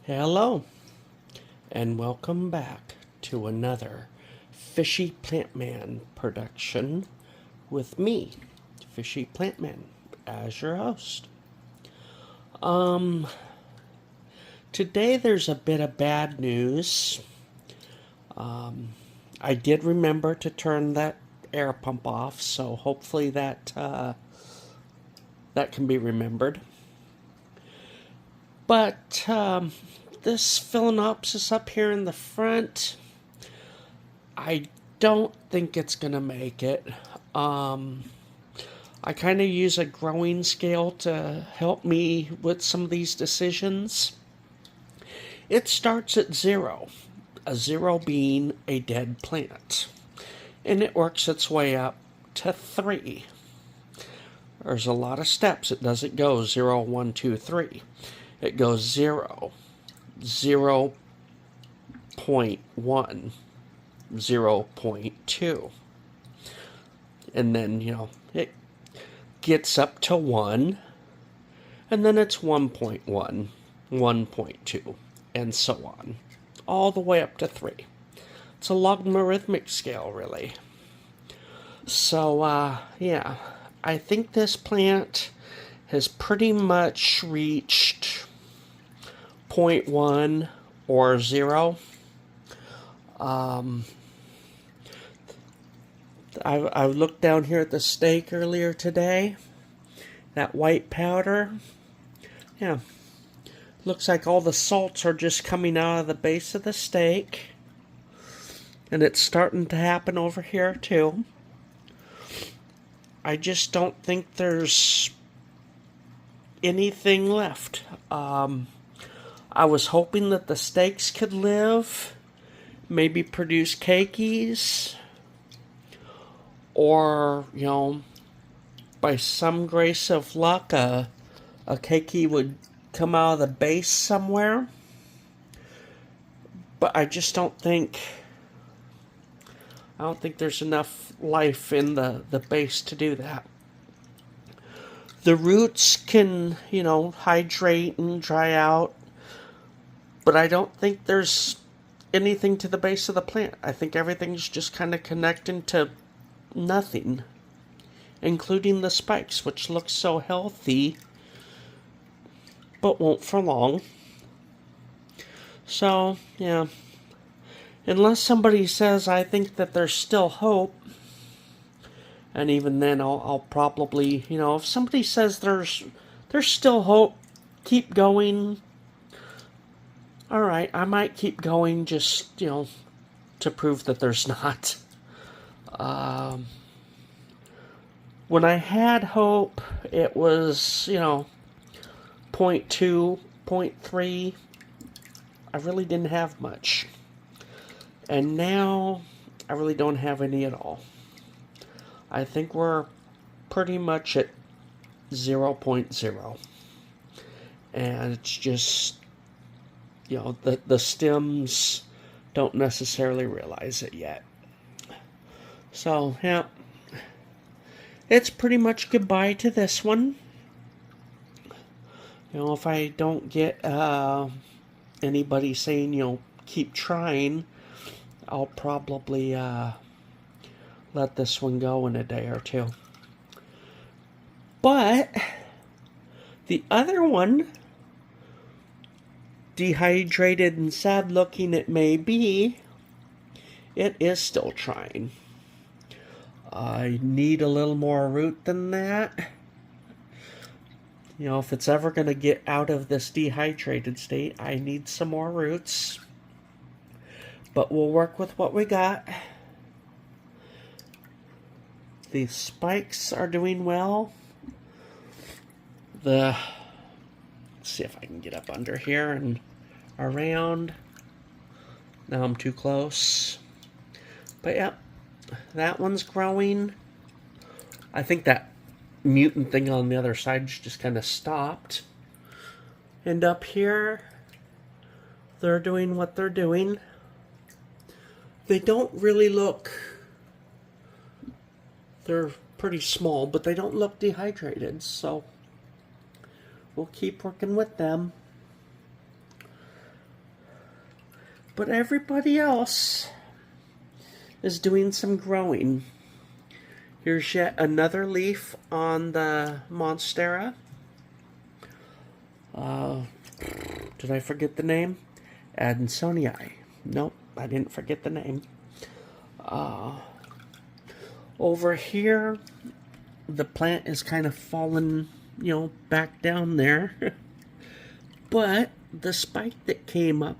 Hello, and welcome back to another Fishy Plantman production with me, Fishy Plantman, as your host. Today there's a bit of bad news. I did remember to turn that air pump off, so hopefully that can be remembered. But this phalaenopsis up here in the front, I don't think it's going to make it. I kind of use a growing scale to help me with some of these decisions. It starts at 0, a 0 being a dead plant, and it works its way up to 3. There's a lot of steps. It doesn't go 0, 1, 2, 3. It goes 0, 0.1, 0.2. And then, it gets up to 1, and then it's 1.1, 1.2, and so on, all the way up to 3. It's a logarithmic scale, really. So, yeah, I think this plant has pretty much reached 0.1 or 0. I looked down here at the stake earlier today. That white powder, yeah, looks like all the salts are just coming out of the base of the stake. And it's starting to happen over here too. I just don't think there's anything left. I was hoping that the stakes could live, maybe produce cakeys, or, by some grace of luck, a keiki would come out of the base somewhere. But I just don't think there's enough life in the base to do that. The roots can, hydrate and dry out, but I don't think there's anything to the base of the plant. I think everything's just kind of connecting to nothing, including the spikes, which look so healthy, but won't for long. So, yeah, unless somebody says I think that there's still hope, and even then I'll probably, if somebody says there's still hope, keep going, all right, I might keep going just, to prove that there's not. When I had hope, it was, 0.2, 0.3. I really didn't have much. And now, I really don't have any at all. I think we're pretty much at 0.0. And it's just, the stems don't necessarily realize it yet. So, yeah, it's pretty much goodbye to this one. If I don't get anybody saying, keep trying, I'll probably let this one go in a day or two. But the other one, dehydrated and sad looking it may be, it is still trying. I need a little more root than that. If it's ever going to get out of this dehydrated state, I need some more roots. But we'll work with what we got. The spikes are doing well. Let's see if I can get up under here and around. Now I'm too close. But yeah, that one's growing. I think that mutant thing on the other side just kind of stopped. And up here, they're doing what they're doing. They don't really look... They're pretty small, but they don't look dehydrated, so we'll keep working with them. But everybody else is doing some growing. Here's yet another leaf on the Monstera. Did I forget the name? Adansonii. Nope, I didn't forget the name. Over here, the plant is kind of fallen, back down there. But the spike that came up,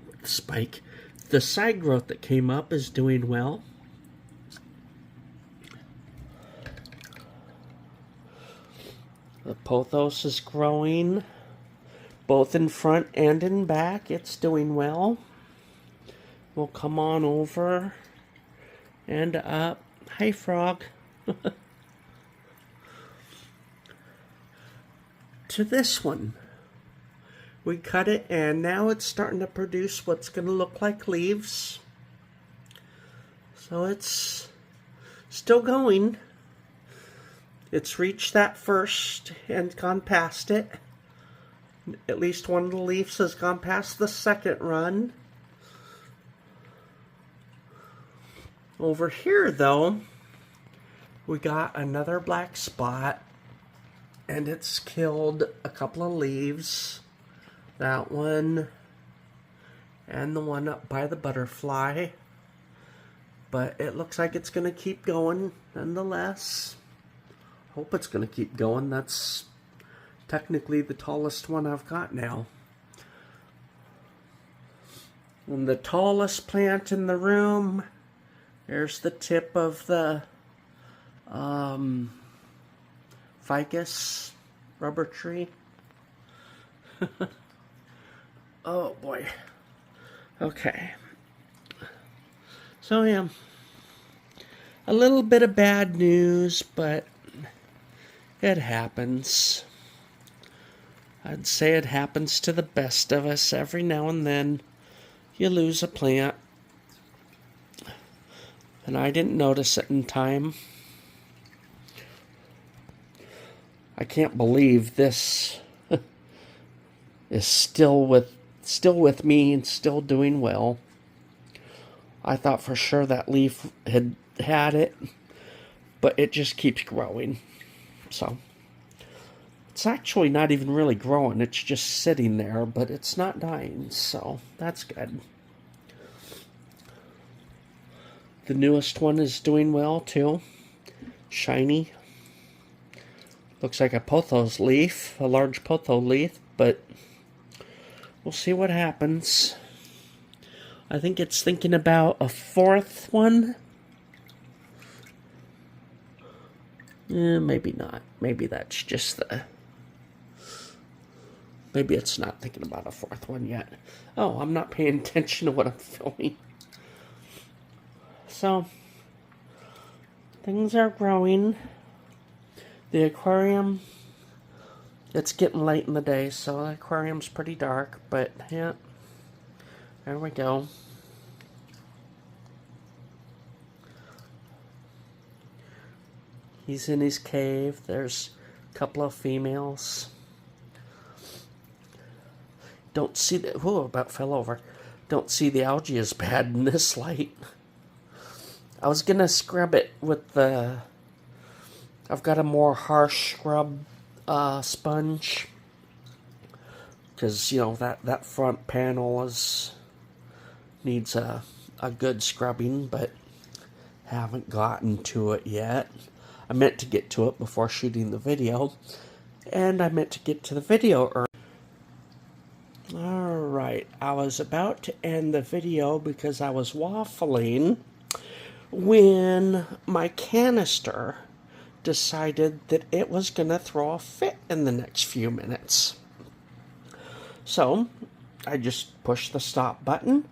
the side growth that came up is doing well. The pothos is growing, both in front and in back. It's doing well. We'll come on over and up. Hi, frog. To this one. We cut it, and now it's starting to produce what's going to look like leaves. So it's still going. It's reached that first and gone past it. At least one of the leaves has gone past the second run. Over here, though, we got another black spot, and it's killed a couple of leaves. That one, and the one up by the butterfly. But it looks like it's going to keep going nonetheless. Hope it's going to keep going. That's technically the tallest one I've got now. And the tallest plant in the room, there's the tip of the ficus rubber tree. Oh boy. Okay. So yeah, a little bit of bad news, but it happens. I'd say it happens to the best of us. Every now and then you lose a plant. And I didn't notice it in time. I can't believe this is still with me and still doing well. I thought for sure that leaf had it, but it just keeps growing. So it's actually not even really growing. It's just sitting there, but it's not dying, so that's good. The newest one is doing well too. Shiny. Looks like a pothos leaf, a large potho leaf, but we'll see what happens. I think it's thinking about a fourth one. Maybe not. Maybe that's just maybe it's not thinking about a fourth one yet. Oh, I'm not paying attention to what I'm filming. So, things are growing. The aquarium, it's getting late in the day, so the aquarium's pretty dark, but yeah, there we go. He's in his cave. There's a couple of females. Don't see the, whoa, about fell over. Don't see the algae as bad in this light. I was gonna scrub it with the, I've got a more harsh scrub sponge, because that front panel needs a good scrubbing, but haven't gotten to it yet. I meant to get to it before shooting the video, and I meant to get to the video early. Alright, I was about to end the video because I was waffling when my canister decided that it was going to throw a fit in the next few minutes. So, I just pushed the stop button,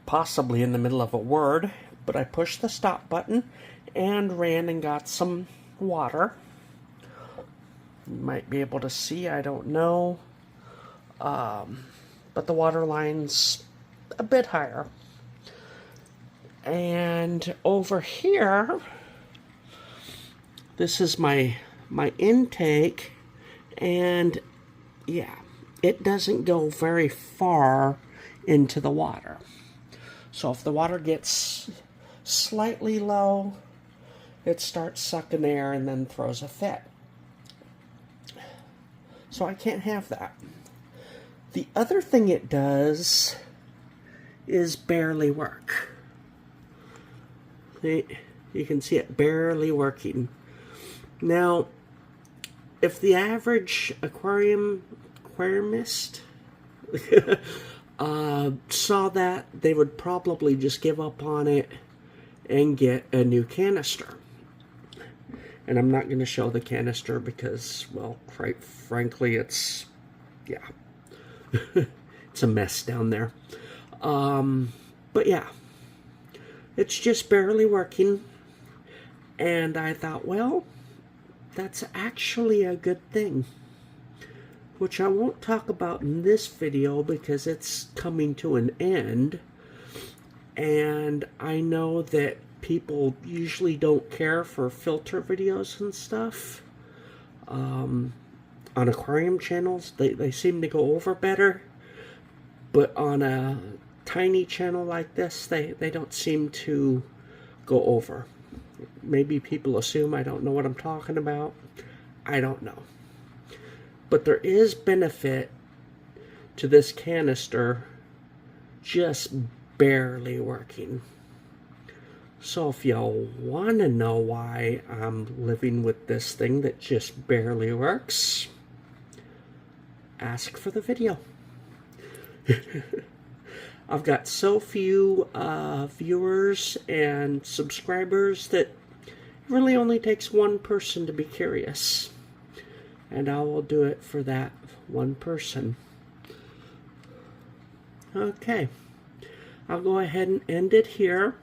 possibly in the middle of a word, but I pushed the stop button and ran and got some water. You might be able to see, I don't know. But the water line's a bit higher. And over here, this is my intake, and yeah, it doesn't go very far into the water. So if the water gets slightly low, it starts sucking air and then throws a fit. So I can't have that. The other thing it does is barely work. See, you can see it barely working. Now, if the average aquariumist saw that, they would probably just give up on it and get a new canister. And I'm not going to show the canister because, well, quite frankly, it's, yeah, it's a mess down there. But yeah, it's just barely working. And I thought, well, that's actually a good thing, which I won't talk about in this video because it's coming to an end. And I know that people usually don't care for filter videos and stuff. On aquarium channels, they seem to go over better. But on a tiny channel like this, they don't seem to go over. Maybe people assume I don't know what I'm talking about. I don't know. But there is benefit to this canister just barely working. So if y'all want to know why I'm living with this thing that just barely works, ask for the video. I've got so few viewers and subscribers that it really only takes one person to be curious. And I will do it for that one person. Okay. I'll go ahead and end it here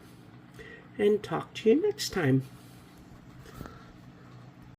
and talk to you next time.